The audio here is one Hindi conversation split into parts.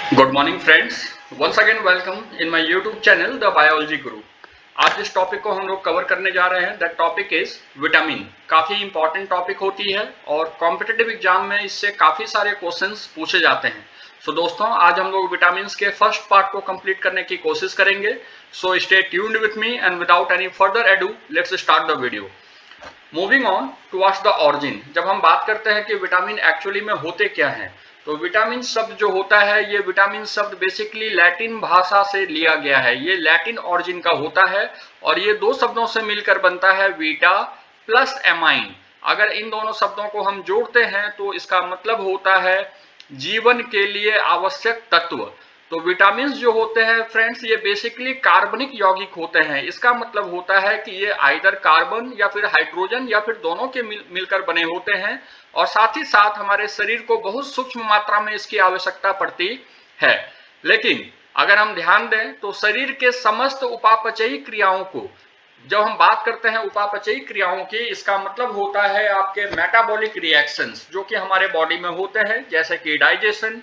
Good morning friends, once again welcome in my YouTube channel the biology Guru. आज जिस टॉपिक को हम लोग कवर करने जा रहे हैं दैट टॉपिक इज विटामिन। काफ़ी इंपॉर्टेंट टॉपिक होती है और कॉम्पिटिटिव एग्जाम में इससे काफ़ी सारे क्वेश्चंस पूछे जाते हैं। सो दोस्तों, आज हम लोग विटामिन के फर्स्ट पार्ट को कंप्लीट करने की कोशिश करेंगे। So stay tuned with me and without any further edu let's start the video. Moving on towards the origin, जब हम बात करते हैं कि विटामिन एक्चुअली में होते क्या हैं, तो विटामिन शब्द जो होता है, ये विटामिन शब्द बेसिकली लैटिन भाषा से लिया गया है। ये लैटिन ऑरिजिन का होता है और ये दो शब्दों से मिलकर बनता है वीटा प्लस एमाइन। अगर इन दोनों शब्दों को हम जोड़ते हैं तो इसका मतलब होता है जीवन के लिए आवश्यक तत्व। तो विटामिन जो होते हैं फ्रेंड्स, ये बेसिकली कार्बनिक यौगिक होते हैं। इसका मतलब होता है कि ये आइदर कार्बन या फिर हाइड्रोजन या फिर दोनों के मिलकर बने होते हैं और साथ ही साथ हमारे शरीर को बहुत सूक्ष्म मात्रा में इसकी आवश्यकता पड़ती है। लेकिन अगर हम ध्यान दें तो शरीर के समस्त उपापचयी क्रियाओं को, जब हम बात करते हैं उपापचयी क्रियाओं की, इसका मतलब होता है आपके मेटाबॉलिक रिएक्शंस जो कि हमारे बॉडी में होते हैं, जैसे कि digestion,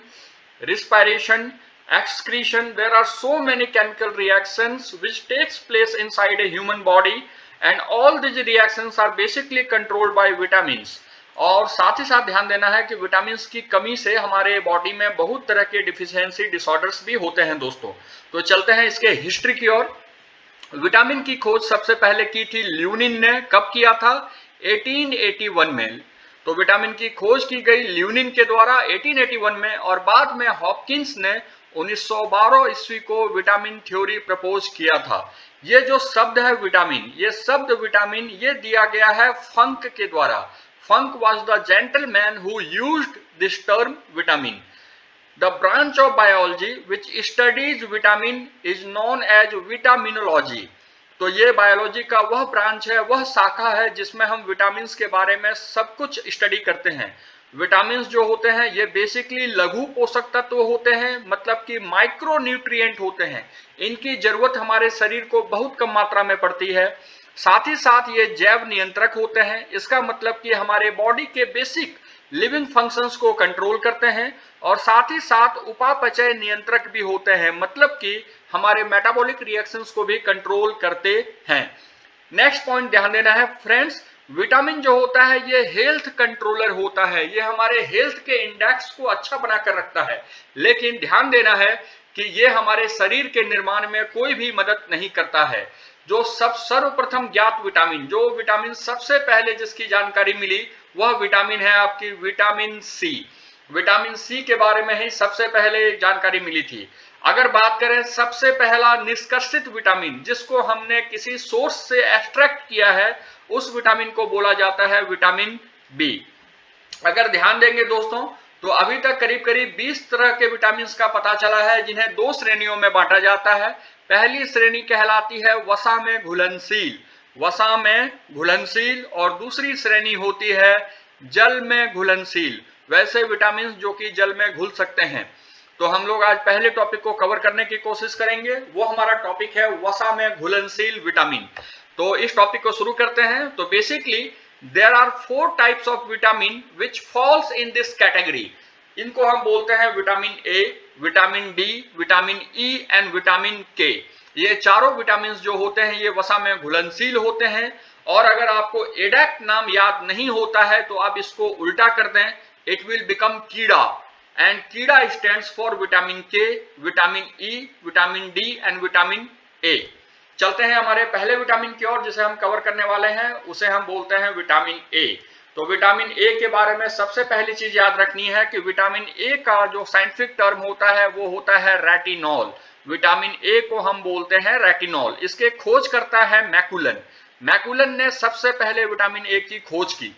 respiration, excretion. There are so many chemical reactions which takes place inside a human body and all these reactions are basically controlled by vitamins. और साथ ही साथ ध्यान देना है कि विटामिन की कमी से हमारे बॉडी में बहुत तरह के डिफिशियंसी डिसऑर्डर्स भी होते हैं दोस्तों। तो चलते हैं इसके हिस्ट्री की ओर। विटामिन की खोज सबसे पहले की थी ल्यूनिन ने। कब किया था? 1881 में। तो विटामिन की खोज की गई ल्यूनिन के द्वारा 1881 में और बाद में हॉपकिंस ने 1912 ईस्वी को विटामिन थ्योरी प्रपोज किया था। ये जो शब्द है विटामिन, ये शब्द विटामिन ये दिया गया है फंक के द्वारा। Funk was the gentleman who used this term vitamin. The branch of biology which studies vitamin is known as vitaminology। तो ये बायोलॉजी का वह ब्रांच है, वह शाखा है जिसमें हम विटामिन के बारे में सब कुछ स्टडी करते हैं। विटामिन जो होते हैं ये बेसिकली लघु पोषक तत्व होते हैं, मतलब कि माइक्रो न्यूट्रिएंट होते हैं। इनकी जरूरत हमारे शरीर को बहुत कम मात्रा में पड़ती है। साथ ही साथ ये जैव नियंत्रक होते हैं। इसका मतलब कि हमारे बॉडी के बेसिक लिविंग फंक्शंस को कंट्रोल करते हैं और साथ ही साथ उपापचय नियंत्रक भी होते हैं, मतलब कि हमारे मेटाबॉलिक रिएक्शंस को भी कंट्रोल करते हैं। नेक्स्ट पॉइंट ध्यान देना है फ्रेंड्स, विटामिन जो होता है ये हेल्थ कंट्रोलर होता है। ये हमारे हेल्थ के इंडेक्स को अच्छा बनाकर रखता है, लेकिन ध्यान देना है कि ये हमारे शरीर के निर्माण में कोई भी मदद नहीं करता है। जो सर्वप्रथम ज्ञात विटामिन, जो विटामिन सबसे पहले जिसकी जानकारी मिली, वह विटामिन है आपकी विटामिन सी। विटामिन सी के बारे में ही सबसे पहले जानकारी मिली थी। अगर बात करें सबसे पहला निष्कर्षित विटामिन जिसको हमने किसी सोर्स से एक्सट्रैक्ट किया है, उस विटामिन को बोला जाता है विटामिन बी। अगर ध्यान देंगे दोस्तों तो अभी तक करीब करीब 20 तरह के विटामिन का पता चला है, जिन्हें दो श्रेणियों में बांटा जाता है। पहली श्रेणी कहलाती है वसा में घुलनशील, वसा में घुलनशील, और दूसरी श्रेणी होती है जल में घुलनशील, वैसे विटामिन जो कि जल में घुल सकते हैं। तो हम लोग आज पहले टॉपिक को कवर करने की कोशिश करेंगे, वो हमारा टॉपिक है वसा में घुलनशील विटामिन। तो इस टॉपिक को शुरू करते हैं। तो basically there are 4 types of vitamin which falls in this category. इनको हम बोलते हैं vitamin A, vitamin D, vitamin E and vitamin K. ये चारों विटामिन जो होते हैं ये वसा में घुलनशील होते हैं। और अगर आपको एडेक्ट नाम याद नहीं होता है तो आप इसको उल्टा कर दें, इट विल बिकम कीड़ा, एंड कीड़ा स्टैंड्स फॉर विटामिन के, vitamin E, vitamin D and vitamin A. चलते हैं हमारे पहले विटामिन की ओर जिसे हम कवर करने वाले हैं, उसे हम बोलते हैं विटामिन ए। तो विटामिन ए के बारे में सबसे पहली चीज याद रखनी है कि विटामिन ए का जो साइंटिफिक टर्म होता है वो होता है रेटिनॉल। विटामिन ए को हम बोलते हैं रेटिनॉल। इसके खोज करता है मैकुलन। मैकुलन ने सबसे पहले विटामिन ए की खोज की।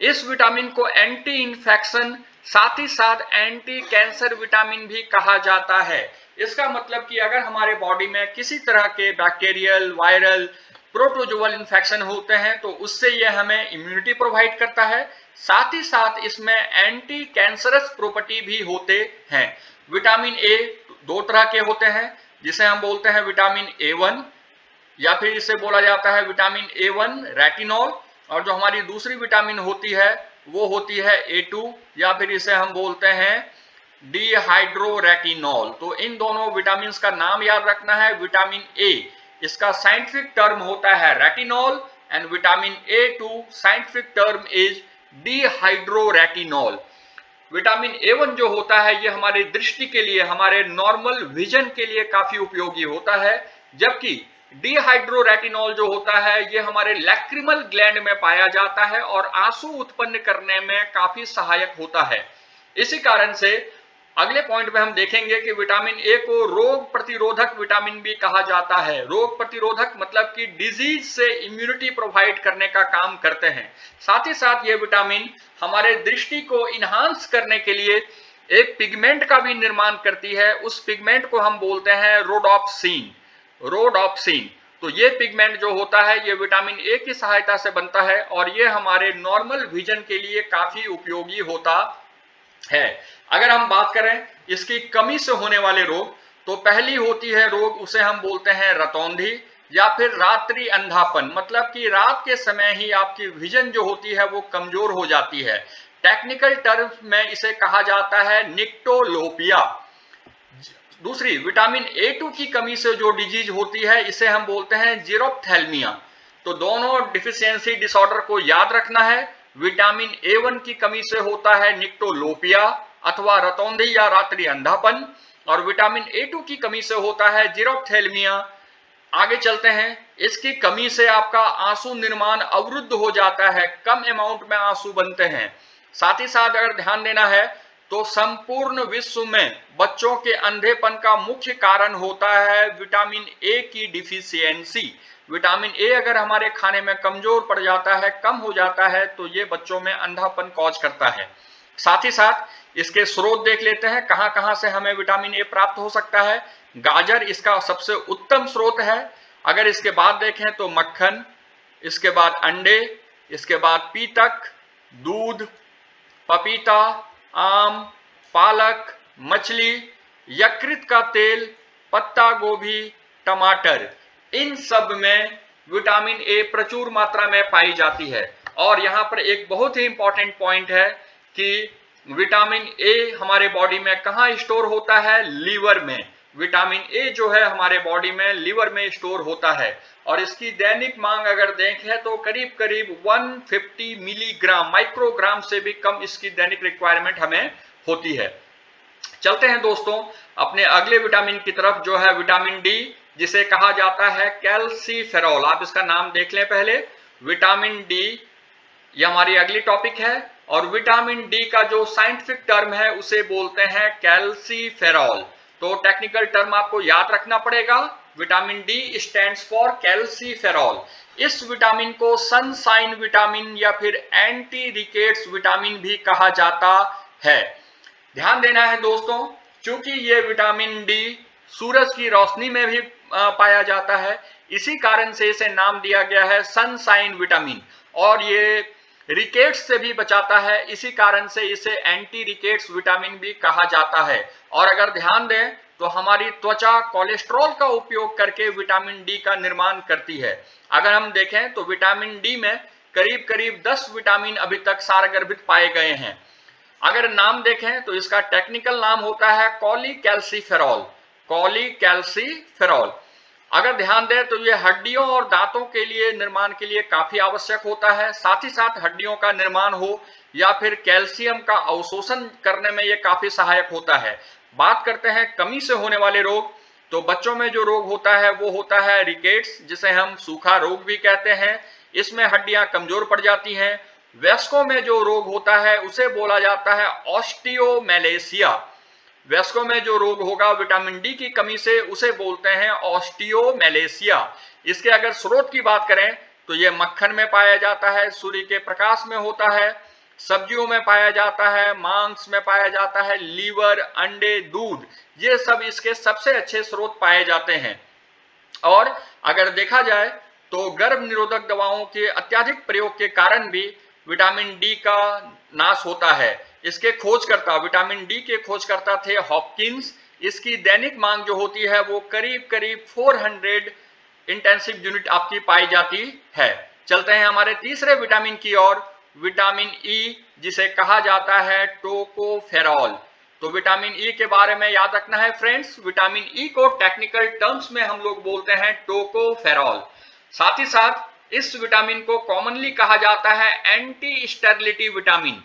इस विटामिन को एंटी इन्फेक्शन, साथ ही साथ एंटी कैंसर विटामिन भी कहा जाता है। इसका मतलब कि अगर हमारे बॉडी में किसी तरह के बैक्टीरियल, वायरल, प्रोटोजोअल इन्फेक्शन होते हैं तो उससे यह हमें इम्यूनिटी प्रोवाइड करता है। साथ ही साथ इसमें एंटी कैंसरस प्रॉपर्टी भी होते हैं। विटामिन ए दो तरह के होते हैं, जिसे हम बोलते हैं विटामिन ए1, या फिर इसे बोला जाता है विटामिन ए1 रेटिनॉल, और जो हमारी दूसरी विटामिन होती है वो होती है ए2, या फिर इसे हम बोलते हैं डिहाइड्रोरेटिनॉल। तो इन दोनों विटामिन का नाम याद रखना है। विटामिन ए इसका साइंटिफिक टर्म होता है retinol and vitamin A2 scientific term is dehydroretinol. Vitamin A1 जो होता है ये हमारी दृष्टि के लिए, हमारे नॉर्मल विजन के लिए काफी उपयोगी होता है, जबकि डिहाइड्रोरेटिनॉल जो होता है ये हमारे लैक्रिमल ग्लैंड में पाया जाता है और आंसू उत्पन्न करने में काफी सहायक होता है। इसी कारण से अगले पॉइंट में हम देखेंगे कि विटामिन ए को रोग प्रतिरोधक विटामिन भी कहा जाता है। रोग प्रतिरोधक मतलब कि डिजीज से इम्यूनिटी प्रोवाइड करने का काम करते हैं। साथ ही साथ ये विटामिन हमारे दृष्टि को इन्हांस करने के लिए एक पिगमेंट का भी निर्माण करती है। उस पिगमेंट को हम बोलते हैं रोडोप्सिन। रोडोप्सिन, तो ये पिगमेंट जो होता है ये विटामिन ए की सहायता से बनता है और ये हमारे नॉर्मल विजन के लिए काफी उपयोगी होता है। अगर हम बात करें इसकी कमी से होने वाले रोग, तो पहली होती है रोग, उसे हम बोलते हैं रतौंधी या फिर रात्रि अंधापन, मतलब कि रात के समय ही आपकी विजन जो होती है वो कमजोर हो जाती है। टेक्निकल टर्म्स में इसे कहा जाता है निक्टोलोपिया। दूसरी विटामिन A2 की कमी से जो डिजीज होती है इसे हम बोलते हैं जीरोप्थेल्मिया। तो दोनों डिफिशियंसी डिसऑर्डर को याद रखना है। विटामिन A1 की कमी से होता है निक्टोलोपिया अथवा रतौंधी या रात्रि अंधापन, और विटामिन A2 की कमी से होता है जीरोप्थेल्मिया। आगे चलते हैं। इसकी कमी से आपका आंसू निर्माण अवरुद्ध हो जाता है, कम अमाउंट में आंसू बनते हैं। साथ ही साथ अगर ध्यान देना है तो संपूर्ण विश्व में बच्चों के अंधेपन का मुख्य कारण होता है विटामिन ए की डिफिशियंसी। विटामिन ए अगर हमारे खाने में कमजोर पड़ जाता है, कम हो जाता है, तो ये बच्चों में अंधापन कॉज करता है। साथ ही साथ इसके स्रोत देख लेते हैं, कहां कहां से हमें विटामिन ए प्राप्त हो सकता है। गाजर इसका सबसे उत्तम स्रोत है। अगर इसके बाद देखें तो मक्खन, इसके बाद अंडे, इसके बाद पीतक, दूध, पपीता, आम, पालक, मछली, यकृत का तेल, पत्ता गोभी, टमाटर, इन सब में विटामिन ए प्रचुर मात्रा में पाई जाती है। और यहाँ पर एक बहुत ही इंपॉर्टेंट पॉइंट है कि विटामिन ए हमारे बॉडी में कहाँ स्टोर होता है? लीवर में। विटामिन ए जो है हमारे बॉडी में लीवर में स्टोर होता है और इसकी दैनिक मांग अगर देखें तो करीब करीब 150 मिलीग्राम, माइक्रोग्राम से भी कम इसकी दैनिक रिक्वायरमेंट हमें होती है। चलते हैं दोस्तों अपने अगले विटामिन की तरफ, जो है विटामिन डी, जिसे कहा जाता है कैल्सीफेरॉल। आप इसका नाम देख लें पहले। विटामिन डी ये हमारी अगली टॉपिक है और विटामिन डी का जो साइंटिफिक टर्म है उसे बोलते हैं कैल्सीफेरॉल। तो टेक्निकल टर्म आपको याद रखना पड़ेगा। Vitamin D stands for calciferol. इस विटामिन को सनशाइन विटामिन या फिर एंटी रिकेट्स विटामिन भी कहा जाता है। ध्यान देना है दोस्तों, क्योंकि ये विटामिन डी सूरज की रोशनी में भी पाया जाता है, इसी कारण से इसे नाम दिया गया है सनशाइन विटामिन। और ये रिकेट्स से भी बचाता है, इसी कारण से इसे एंटी रिकेट्स विटामिन भी कहा जाता है। और अगर ध्यान दें तो हमारी त्वचा कोलेस्ट्रॉल का उपयोग करके विटामिन डी का निर्माण करती है। अगर हम देखें तो विटामिन डी में करीब करीब 10 विटामिन अभी तक सारगर्भित पाए गए हैं। अगर नाम देखें तो इसका टेक्निकल नाम होता है कॉलीकैल्सीफेरॉल। कॉलीकैल्सीफेरॉल। अगर ध्यान दें तो ये हड्डियों और दांतों के लिए निर्माण के लिए काफी आवश्यक होता है। साथ ही साथ हड्डियों का निर्माण हो या फिर कैल्शियम का अवशोषण करने में ये काफी सहायक होता है। बात करते हैं कमी से होने वाले रोग, तो बच्चों में जो रोग होता है वो होता है रिकेट्स, जिसे हम सूखा रोग भी कहते हैं। इसमें हड्डियां कमजोर पड़ जाती हैं। वयस्कों में जो रोग होता है उसे बोला जाता है ऑस्टियोमेलेशिया। वयस्कों में जो रोग होगा विटामिन डी की कमी से, उसे बोलते हैं ऑस्टियोमेलेशिया। इसके अगर स्रोत की बात करें तो ये मक्खन में पाया जाता है, सूर्य के प्रकाश में होता है, सब्जियों में पाया जाता है, मांस में पाया जाता है, लीवर, अंडे, दूध, ये सब इसके सबसे अच्छे स्रोत पाए जाते हैं। और अगर देखा जाए तो गर्भ निरोधक दवाओं के अत्यधिक प्रयोग के कारण भी विटामिन डी का नाश होता है। इसके खोजकर्ता, विटामिन डी के खोजकर्ता थे हॉपकिंस। इसकी दैनिक मांग जो होती है वो करीब करीब 400 इंटेंसिव यूनिट आपकी पाई जाती है। चलते हैं हमारे तीसरे विटामिन की ओर, विटामिन ई, जिसे कहा जाता है टोकोफेरॉल। तो विटामिन ई के बारे में याद रखना है फ्रेंड्स। विटामिन ई को टेक्निकल टर्म्स में हम लोग बोलते हैं टोकोफेरॉल। साथ ही साथ इस विटामिन को कॉमनली कहा जाता है एंटी स्टेरिलिटी विटामिन,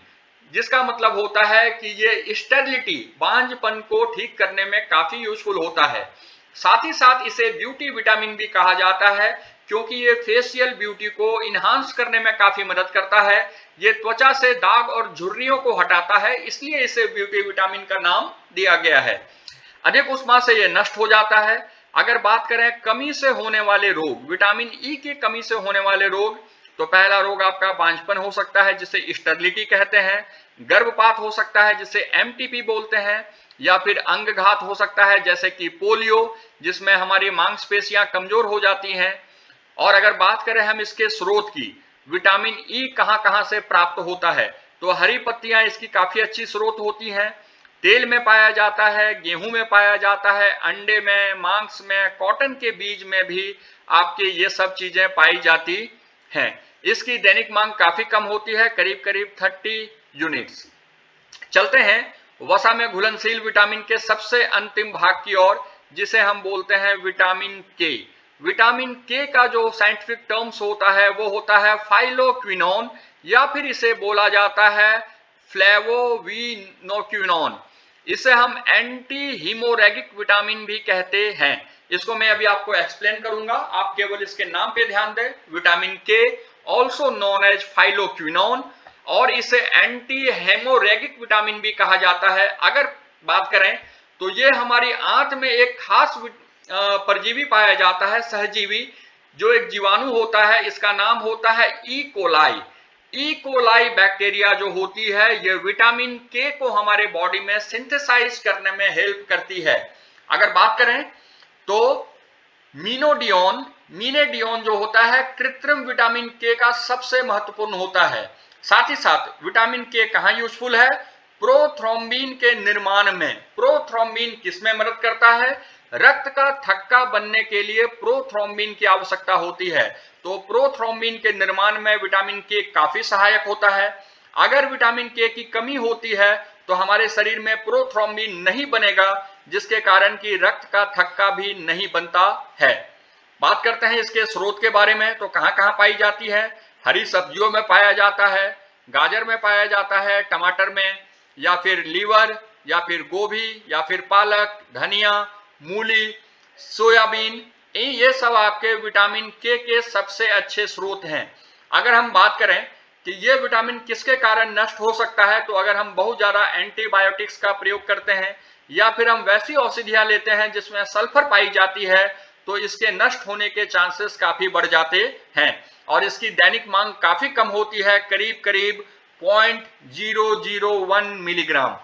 जिसका मतलब होता है कि ये स्टेरिलिटी, बांझपन को ठीक करने में काफी यूजफुल होता है। साथ ही साथ इसे ब्यूटी विटामिन भी कहा जाता है, क्योंकि ये फेशियल ब्यूटी को इन्हांस करने में काफी मदद करता है। ये त्वचा से दाग और झुर्रियों को हटाता है, इसलिए इसे ब्यूटी विटामिन का नाम दिया गया है। अधिक उष्मा से ये नष्ट हो जाता है। अगर बात करें कमी से होने वाले रोग, विटामिन ई की कमी से होने वाले रोग, तो पहला रोग आपका बांझपन हो सकता है जिसे स्टेरिलिटी कहते हैं, गर्भपात हो सकता है जिसे एमटीपी बोलते हैं, या फिर अंगघात हो सकता है जैसे कि पोलियो, जिसमें हमारी मांसपेशियां कमजोर हो जाती हैं। और अगर बात करें हम इसके स्रोत की, विटामिन ई कहां से प्राप्त होता है, तो हरी पत्तियां इसकी काफी अच्छी स्रोत होती हैं। तेल में पाया जाता है, गेहूं में पाया जाता है, अंडे में, मांस में, कॉटन के बीज में भी आपके ये सब चीजें पाई जाती हैं। इसकी दैनिक मांग काफी कम होती है, करीब करीब 30 यूनिट्स। चलते हैं वसा में घुलनशील विटामिन के सबसे अंतिम भाग की ओर, जिसे हम बोलते हैं विटामिन के। विटामिन के का जो साइंटिफिक टर्म्स होता है वो होता है फाइलोक्विनोन, या फिर इसे बोला जाता है फ्लेवोविनोक्विनोन। इसे हम एंटी हीमोरेगिक विटामिन भी कहते हैं। इसको मैं अभी आपको एक्सप्लेन करूंगा, आप केवल इसके नाम पे ध्यान दें। विटामिन के ऑल्सो नोन एज फाइलोक्विनोन, और इसे एंटी हेमोरेगिक विटामिन भी कहा जाता है। अगर बात करें तो ये हमारी आंत में एक खास परजीवी पाया जाता है, सहजीवी, जो एक जीवाणु होता है, इसका नाम होता है E coli. E coli bacteria जो होती है, ये विटामिन के को हमारे बॉडी में सिंथेसाइज करने में हेल्प करती है। अगर बात करें तो मीनेडियोन जो होता है, कृत्रिम विटामिन के का सबसे महत्वपूर्ण होता है। साथ ही साथ विटामिन के कहां यूजफुल है? प्रोथ्रोम्बिन के निर्माण में। प्रोथ्रोम्बिन किसमें मदद करता है? रक्त का थक्का बनने के लिए प्रोथ्रोम्बिन की आवश्यकता होती है, तो प्रोथ्रोम्बिन के निर्माण में विटामिन के काफी सहायक होता है। अगर विटामिन के की कमी होती है तो हमारे शरीर में प्रोथ्रोम्बिन नहीं बनेगा, जिसके कारण कि रक्त का थक्का भी नहीं बनता है। बात करते हैं इसके स्रोत के बारे में, तो कहां कहां पाई जाती है? हरी सब्जियों में पाया जाता है, गाजर में पाया जाता है, टमाटर में, या फिर लीवर, या फिर गोभी, या फिर पालक, धनिया, मूली, सोयाबीन, ये सब आपके विटामिन के सबसे अच्छे स्रोत हैं। अगर हम बात करें कि ये विटामिन किसके कारण नष्ट हो सकता है, तो अगर हम बहुत ज्यादा एंटीबायोटिक्स का प्रयोग करते हैं, या फिर हम वैसी औषधियां लेते हैं जिसमें सल्फर पाई जाती है, तो इसके नष्ट होने के चांसेस काफी बढ़ जाते हैं, और इसकी दैनिक मांग काफी कम होती है, करीब करीब 0.001 मिलीग्राम।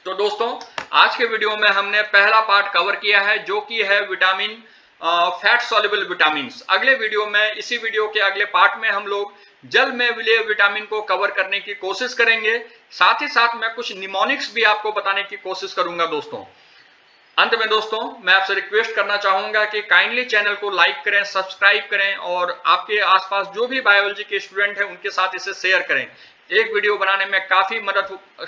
तो दोस्तों, आज के वीडियो में हमने पहला पार्ट कवर किया है, जो कि है विटामिन फैट सॉल्युबल विटामिन्स। अगले वीडियो में, इसी वीडियो के अगले पार्ट में हम लोग जल में विलेय विटामिन को कवर करने की कोशिश करेंगे। साथ ही साथ मैं कुछ निमोनिक्स भी आपको बताने की कोशिश करूंगा दोस्तों। अंत में दोस्तों, मैं आपसे रिक्वेस्ट करना चाहूंगा कि काइंडली चैनल को लाइक करें, सब्सक्राइब करें, और आपके आसपास जो भी बायोलॉजी के स्टूडेंट हैं उनके साथ इसे शेयर करें। एक वीडियो बनाने में काफी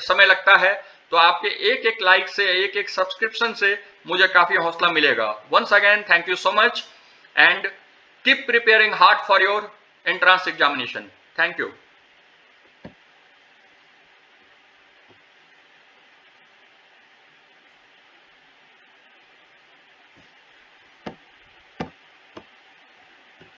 समय लगता है, तो आपके एक एक लाइक से, एक एक सब्सक्रिप्शन से मुझे काफी हौसला मिलेगा। Once again thank you so much, and keep preparing hard for your entrance examination. Thank you.